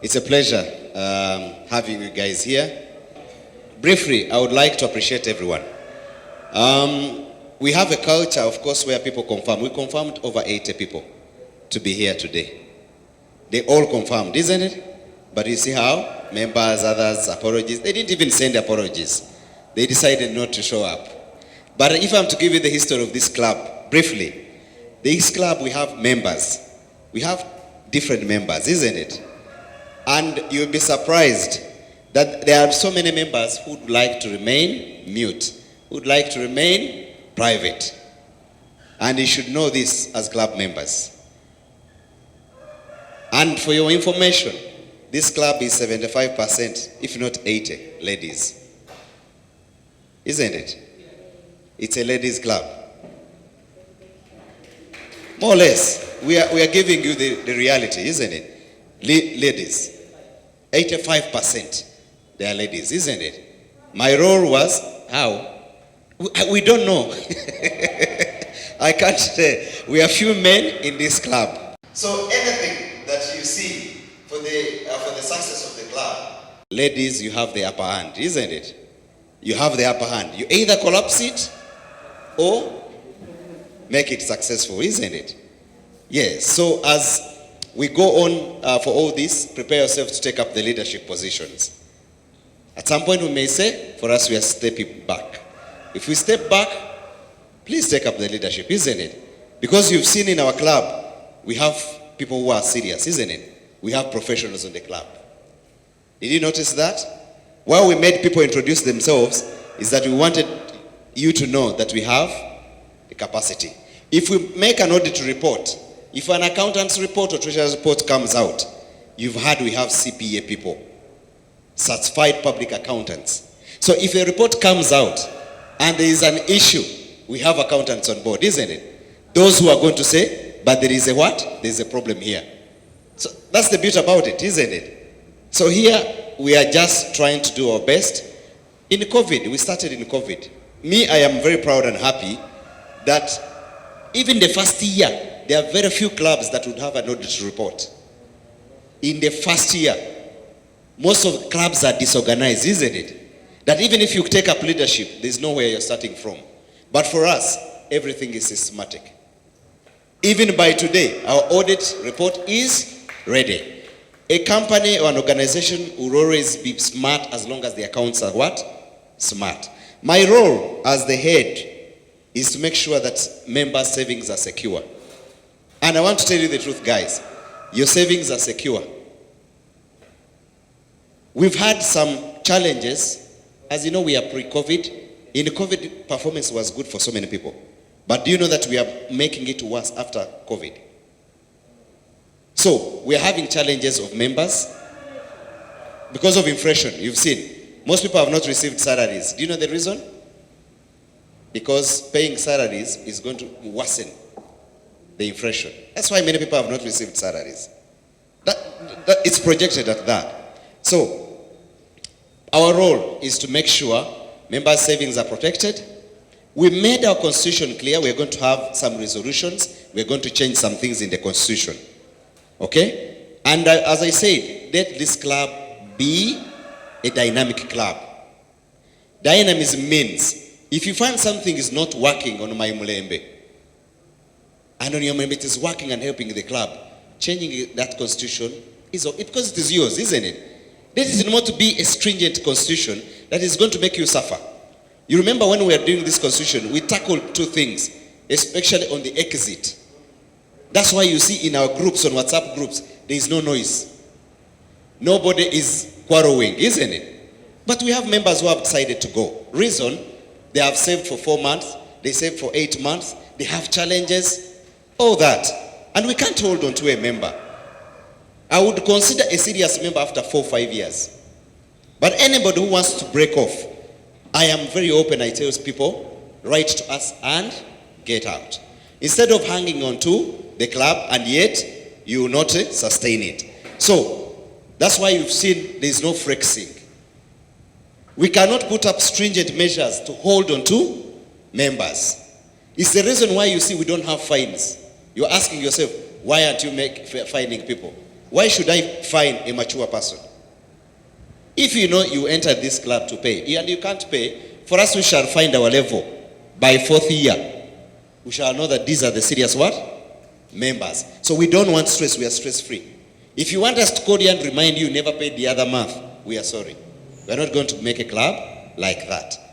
It's a pleasure having you guys here. Briefly, I would like to appreciate everyone. We have a culture, of course, where people confirm. We confirmed over 80 people to be here today. They all confirmed, isn't it? But you see how members, others, apologies. They didn't even send apologies. They decided not to show up. But if I'm to give you the history of this club, briefly, this club, we have members. We have different members, isn't it? And you'll be surprised that there are so many members who would like to remain mute, who would like to remain private. And you should know this as club members. And for your information, this club is 75%, if not 80, ladies. Isn't it? It's a ladies' club. More or less, we are giving you the reality, isn't it? Ladies. 85%, they are ladies, isn't it? My role was, how? We don't know. I can't say. We are few men in this club. So anything that you see for the success of the club, ladies, you have the upper hand, isn't it? You have the upper hand. You either collapse it or make it successful, isn't it? Yes. So as we go on for all this, prepare yourself to take up the leadership positions. At some point we may say, for us we are stepping back. If we step back, please take up the leadership, isn't it? Because you've seen in our club, we have people who are serious, isn't it? We have professionals in the club. Did you notice that? Why we made people introduce themselves is that we wanted you to know that we have the capacity. If we make an audit report, if an accountant's report or treasurer's report comes out, you've heard we have CPA people, certified public accountants. So if a report comes out and there is an issue, we have accountants on board, isn't it? Those who are going to say, but there is a what? There's a problem here. So that's the beauty about it, isn't it? So here we are just trying to do our best. In COVID, we started in COVID. Me, I am very proud and happy that even the first year, there are very few clubs that would have an audit report. In the first year, most of the clubs are disorganized, isn't it? That even if you take up leadership, there's nowhere you're starting from. But for us, everything is systematic. Even by today, our audit report is ready. A company or an organization will always be smart as long as the accounts are what? Smart. My role as the head is to make sure that members' savings are secure. And I want to tell you the truth, guys. Your savings are secure. We've had some challenges. As you know, we are pre-COVID. In COVID, performance was good for so many people. But do you know that we are making it worse after COVID? So, we are having challenges of members. Because of inflation, you've seen. Most people have not received salaries. Do you know the reason? Because paying salaries is going to worsen the inflation. That's why many people have not received salaries. It's projected at that. So, our role is to make sure members' savings are protected. We made our constitution clear. We're going to have some resolutions. We're going to change some things in the constitution. Okay? And as I said, let this club be a dynamic club. Dynamism means if you find something is not working on my Mulembe, and on your member it is working and helping the club, changing that constitution is because it is yours, isn't it? This is not to be a stringent constitution that is going to make you suffer. You remember when we were doing this constitution, we tackled two things, especially on the exit. That's why you see in our groups, on WhatsApp groups, there is no noise. Nobody is quarreling, isn't it? But we have members who have decided to go. Reason, they have saved for 4 months, they saved for 8 months, they have challenges, all that. And we can't hold on to a member. I would consider a serious member after 4 or 5 years. But anybody who wants to break off, I am very open. I tell people, write to us and get out. Instead of hanging on to the club and yet you will not sustain it. So, that's why you've seen there is no flexing. We cannot put up stringent measures to hold on to members. It's the reason why you see we don't have fines. You're asking yourself, why aren't you fining people? Why should I fine a mature person? If you know you entered this club to pay, and you can't pay, for us we shall find our level by 4th year. We shall know that these are the serious what? Members. So we don't want stress, we are stress free. If you want us to call you and remind you never paid the other month, we are sorry. We are not going to make a club like that.